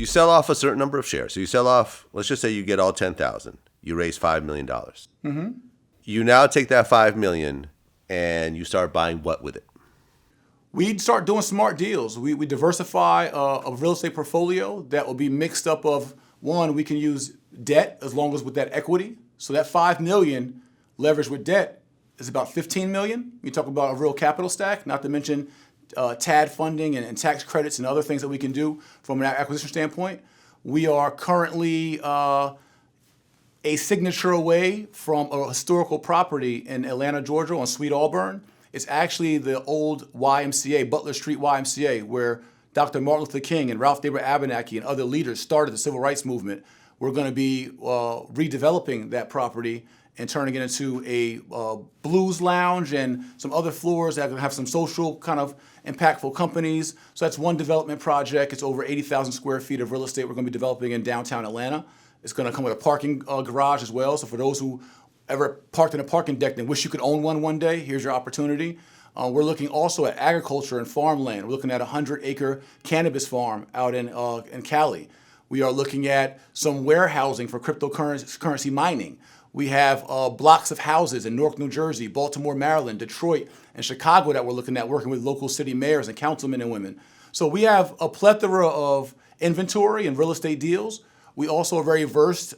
you sell off a certain number of shares. So you sell off, let's just say you get all 10,000. You raise $5 million. Mm-hmm. You now take that $5 million and you start buying what with it? We start doing smart deals. We diversify a real estate portfolio that will be mixed up of, one, we can use debt as long as with that equity. So that $5 million leveraged with debt is about $15 million. You talk about a real capital stack, not to mention TAD funding and tax credits and other things that we can do from an acquisition standpoint. We are currently a signature away from a historical property in Atlanta, Georgia on Sweet Auburn. It's actually the old YMCA, Butler Street YMCA, where Dr. Martin Luther King and Ralph David Abernathy and other leaders started the civil rights movement. We're going to be redeveloping that property and turning it into a blues lounge and some other floors that are going to have some social kind of impactful companies. So that's one development project. It's over 80,000 square feet of real estate we're going to be developing in downtown Atlanta. It's going to come with a parking garage as well. So for those who ever parked in a parking deck and wish you could own one day, here's your opportunity. We're looking also at agriculture and farmland. We're looking at a 100-acre cannabis farm out in Cali. We are looking at some warehousing for cryptocurrency mining. We have blocks of houses in Newark, New Jersey, Baltimore, Maryland, Detroit, and Chicago that we're looking at, working with local city mayors and councilmen and women. So we have a plethora of inventory and real estate deals. We also are very versed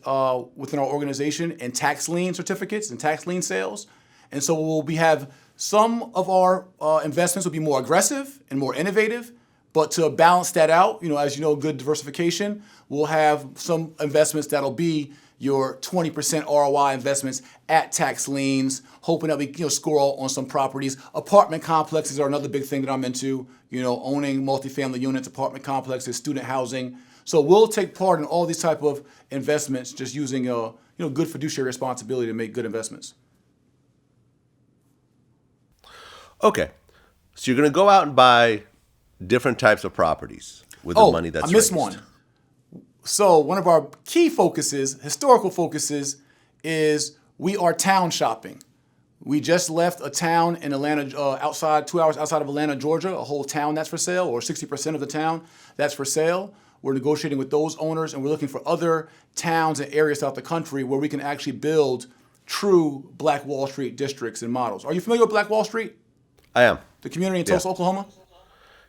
within our organization in tax lien certificates and tax lien sales. And so we have some of our investments will be more aggressive and more innovative, but to balance that out, as you know, good diversification, we'll have some investments that'll be your 20% ROI investments at tax liens, hoping that we score on some properties. Apartment complexes are another big thing that I'm into, owning multifamily units, apartment complexes, student housing. So we'll take part in all these type of investments, just using good fiduciary responsibility to make good investments. Okay, so you're going to go out and buy different types of properties with the money that's raised. I missed one. So one of our key focuses, historical focuses, is we are town shopping. We just left a town in Atlanta, 2 hours outside of Atlanta, Georgia, a whole town that's for sale, or 60% of the town that's for sale. We're negotiating with those owners, and we're looking for other towns and areas throughout the country where we can actually build true Black Wall Street districts and models. Are you familiar with Black Wall Street? I am. The community in Tulsa, Oklahoma?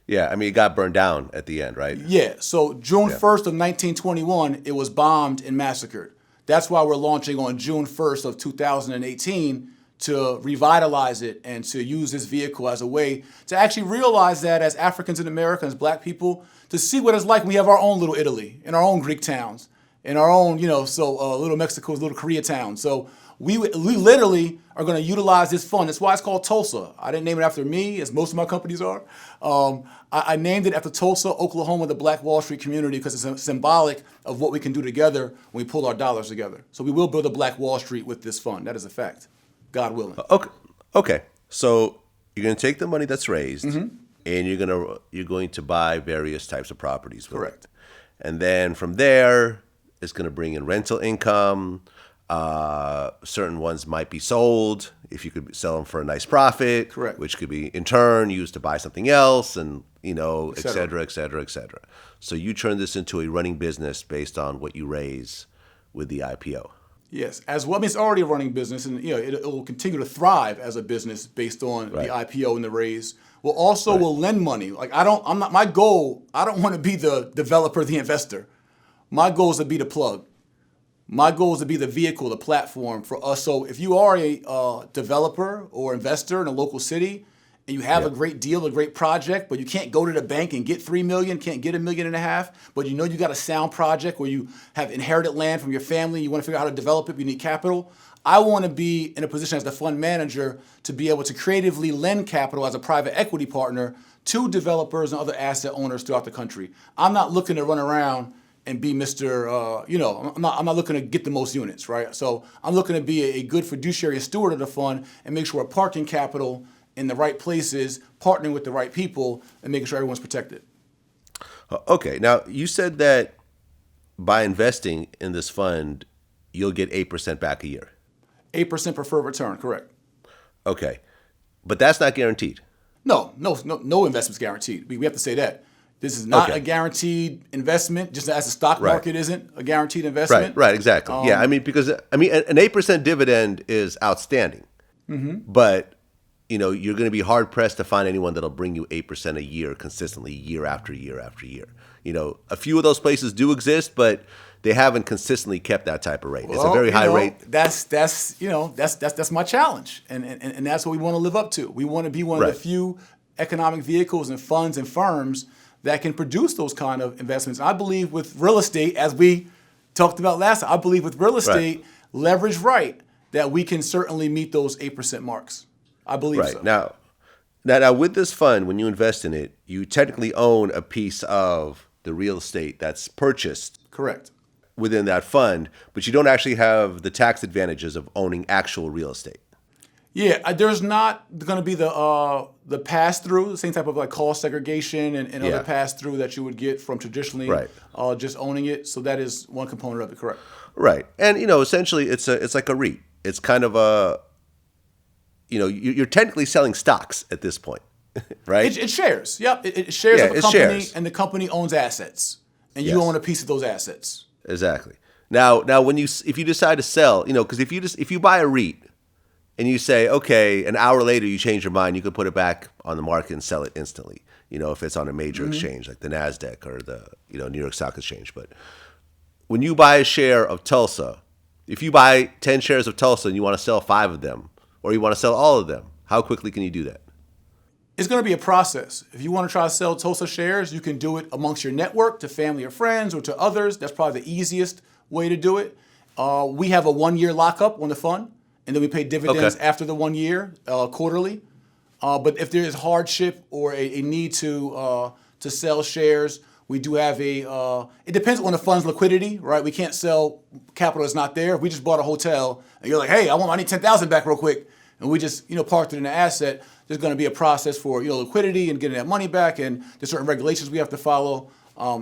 Yeah, I mean, it got burned down at the end, right? Yeah, so June 1st of 1921, it was bombed and massacred. That's why we're launching on June 1st of 2018 to revitalize it and to use this vehicle as a way to actually realize that as Africans and Americans, Black people, to see what it's like when we have our own little Italy and our own Greek towns and our own, little Mexico's little Koreatown. So we literally are going to utilize this fund. That's why it's called Tulsa. I didn't name it after me, as most of my companies are. I named it after Tulsa, Oklahoma, the Black Wall Street community, because it's symbolic of what we can do together when we pull our dollars together. So we will build a Black Wall Street with this fund. That is a fact, God willing. Okay. So you're going to take the money that's raised, and you're going to buy various types of properties. Correct. And then from there, it's going to bring in rental income. Certain ones might be sold if you could sell them for a nice profit. Correct. Which could be in turn used to buy something else, and et cetera, et cetera, et cetera. So you turn this into a running business based on what you raise with the IPO. Yes, as well. I mean, it's already a running business, and it will continue to thrive as a business based on the IPO and the raise. We'll lend money. My goal. I don't want to be the developer, the investor. My goal is to be the plug. My goal is to be the vehicle, the platform for us. So if you are a developer or investor in a local city and you have a great deal, a great project, but you can't go to the bank and get $3 million, can't get $1.5 million, but you got a sound project where you have inherited land from your family, you want to figure out how to develop it, you need capital. I want to be in a position as the fund manager to be able to creatively lend capital as a private equity partner to developers and other asset owners throughout the country. I'm not looking to run around and be Mr. I'm not looking to get the most units, right? So I'm looking to be a good fiduciary steward of the fund and make sure we're parking capital in the right places, partnering with the right people, and making sure everyone's protected. Okay, now you said that by investing in this fund, you'll get 8% back a year. 8% preferred return, correct. Okay, but that's not guaranteed. No investment's guaranteed. We have to say that. This is not Okay. a guaranteed investment, just as the stock Right. market isn't a guaranteed investment. Right, exactly. Yeah, I mean, because an 8% dividend is outstanding, but you're going to be hard pressed to find anyone that'll bring you 8% a year consistently, year after year after year. A few of those places do exist, but they haven't consistently kept that type of rate. It's a very high rate. That's my challenge, and that's what we want to live up to. We want to be one of the few economic vehicles and funds and firms that can produce those kind of investments. I believe with real estate, as we talked about last time, I believe with real estate, leverage right, that we can certainly meet those 8% marks. I believe so. Now, with this fund, when you invest in it, you technically own a piece of the real estate that's purchased. Correct. Within that fund, but you don't actually have the tax advantages of owning actual real estate. Yeah, there's not going to be the pass through, the same type of like cost segregation and other pass through that you would get from traditionally just owning it. So that is one component of it. Correct. Right, and essentially it's like a REIT. It's kind of a you're technically selling stocks at this point, right? It's shares. Yep, it's shares of a company, shares. and the company owns assets, and you own a piece of those assets. Exactly. Now, if you decide to sell, because if you buy a REIT and you say, okay, an hour later you change your mind, you could put it back on the market and sell it instantly. If it's on a major exchange like the NASDAQ or the New York Stock Exchange. But when you buy a share of Tulsa, if you buy 10 shares of Tulsa and you want to sell 5 of them, or you want to sell all of them, how quickly can you do that? It's going to be a process. If you want to try to sell Tulsa shares, you can do it amongst your network to family or friends or to others. That's probably the easiest way to do it. We have a 1-year lockup on the fund, and then we pay dividends after the 1 year, quarterly. But if there is hardship or a need to sell shares, we do have it depends on the fund's liquidity, right? We can't sell capital that's not there. If we just bought a hotel and you're like, hey, I need 10,000 back real quick, and we just parked it in an asset, there's going to be a process for liquidity and getting that money back, and there's certain regulations we have to follow.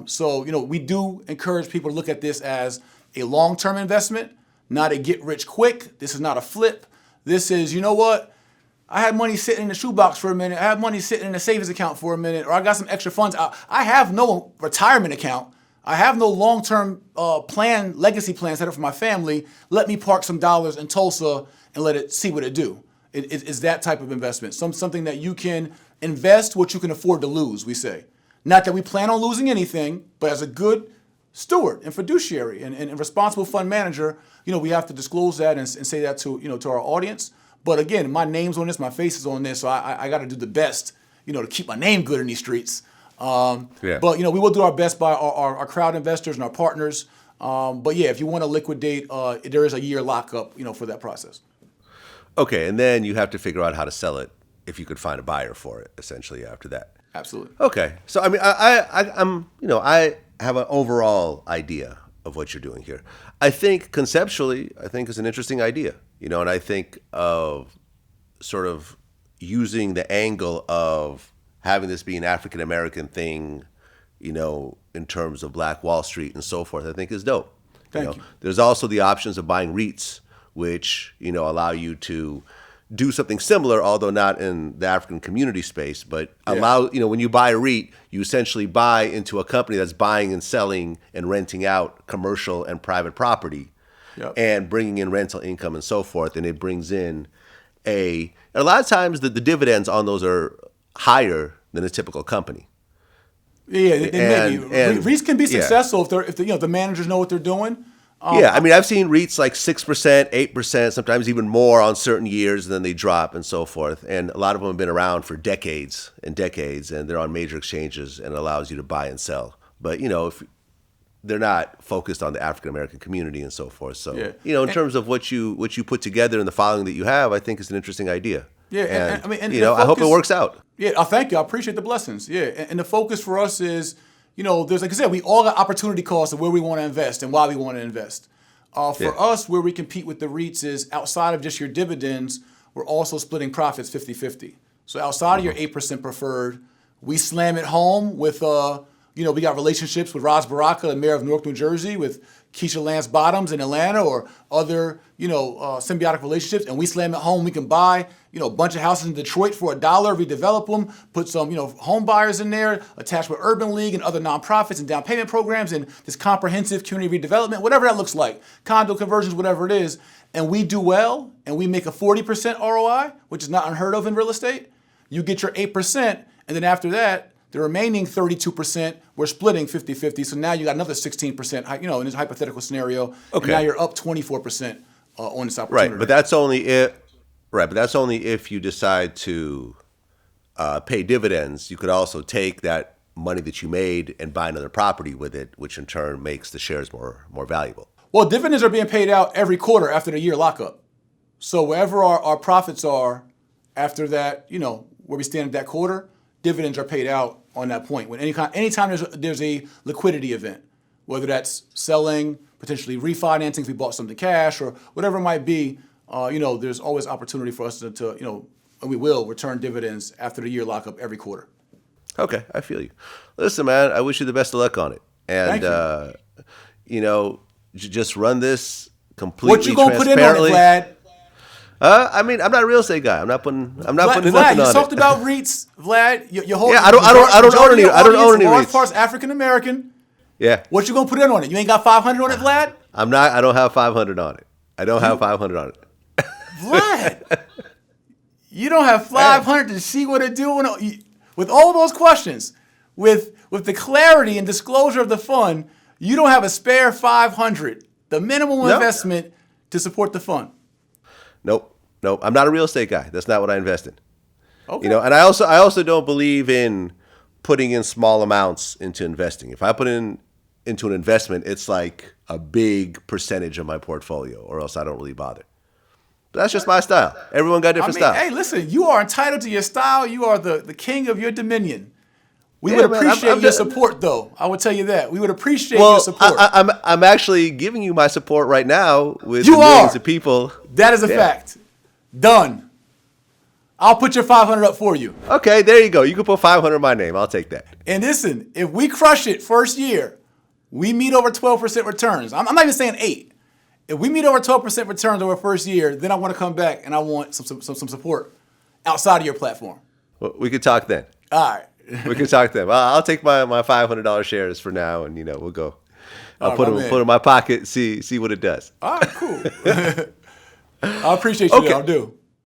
So we do encourage people to look at this as a long-term investment, not a get-rich-quick. This is not a flip. This is, I had money sitting in the shoebox for a minute. I have money sitting in a savings account for a minute, or I got some extra funds. I have no retirement account. I have no long-term legacy plan set up for my family. Let me park some dollars in Tulsa and let it see what it do. It's that type of investment. Something that you can invest what you can afford to lose, we say. Not that we plan on losing anything, but as a good steward and fiduciary and responsible fund manager, we have to disclose that and say that to our audience. But again, my name's on this, my face is on this, so I got to do the best, to keep my name good in these streets. But we will do our best by our crowd investors and our partners. But yeah, if you want to liquidate, there is a year lockup, for that process. Okay, and then you have to figure out how to sell it if you could find a buyer for it, essentially after that. Absolutely. Okay, so I mean, I have an overall idea of what you're doing here. I think conceptually, it's an interesting idea, and I think of sort of using the angle of having this be an African American thing, in terms of Black Wall Street and so forth, I think is dope. Thank you. There's also the options of buying REITs, which allow you to do something similar, although not in the African community space, but allow when you buy a REIT, you essentially buy into a company that's buying and selling and renting out commercial and private property, and bringing in rental income and so forth, and it brings in a lot of times the dividends on those are higher than a typical company. Yeah, they may be. REITs can be successful if the managers know what they're doing. I mean, I've seen REITs like 6%, 8%, sometimes even more on certain years, and then they drop and so forth. And a lot of them have been around for decades and decades, and they're on major exchanges, and it allows you to buy and sell. But, if they're not focused on the African American community and so forth. So, in terms of what you put together and the following that you have, I think is an interesting idea. Yeah, and I hope it works out. Yeah, thank you. I appreciate the blessings. Yeah, and the focus for us is, there's, like I said, we all got opportunity costs of where we want to invest and why we want to invest. For us, where we compete with the REITs is outside of just your dividends, we're also splitting profits 50-50. So outside of your 8% preferred, we slam it home with We got relationships with Ras Baraka, the mayor of Newark, New Jersey, with Keisha Lance Bottoms in Atlanta, or other, symbiotic relationships, and we slam it home. We can buy, a bunch of houses in Detroit for $1, redevelop them, put some, home buyers in there, attached with Urban League and other nonprofits and down payment programs and this comprehensive community redevelopment, whatever that looks like, condo conversions, whatever it is, and we do well, and we make a 40% ROI, which is not unheard of in real estate. You get your 8%, and then after that, the remaining 32%, we're splitting 50-50. So now you got another 16%, in this hypothetical scenario. Okay. And now you're up 24% on this opportunity. Right, but that's only if you decide to pay dividends. You could also take that money that you made and buy another property with it, which in turn makes the shares more valuable. Well, dividends are being paid out every quarter after the year lockup. So wherever our profits are after that, where we stand at that quarter, dividends are paid out on that point. When anytime there's a liquidity event, whether that's selling, potentially refinancing if we bought something cash, or whatever it might be, there's always opportunity for us to and we will return dividends after the year lockup every quarter. Okay, I feel you. Listen, man, I wish you the best of luck on it. And, just run this completely What you gonna put in on it, transparently. Vlad? I'm not a real estate guy. I'm not putting Vlad, nothing Vlad, on you it. talked about REITs, Vlad. You hold. Yeah, I don't own any Large REITs. parts African American. Yeah. What you gonna put in on it? You ain't got 500 on it, Vlad? I don't have 500 on it. I don't have 500 on it. Vlad, you don't have 500 to see what it do with all those questions, with the clarity and disclosure of the fund. You don't have a spare 500, the minimum investment to support the fund. Nope. I'm not a real estate guy. That's not what I invest in. Okay. And I also don't believe in putting in small amounts into investing. If I put into an investment, it's like a big percentage of my portfolio, or else I don't really bother. But that's just my style. Everyone got different styles. Hey, listen, you are entitled to your style. You are the king of your dominion. We Yeah, would man, appreciate I'm your just- support, though. I would tell you that. We would appreciate your Well, support. I'm actually giving you my support right now with You millions are. of people. That is a fact. Done. I'll put your 500 up for you. Okay, there you go. You can put 500 in my name. I'll take that. And listen, if we crush it first year, we meet over 12% returns. I'm not even saying 8. If we meet over 12% returns over first year, then I want to come back and I want some support outside of your platform. Well, we could talk then. All right. We can talk then. I'll take my $500 shares for now, and we'll go. I'll put them in my pocket. See what it does. All right, cool. I appreciate you. Okay. I do.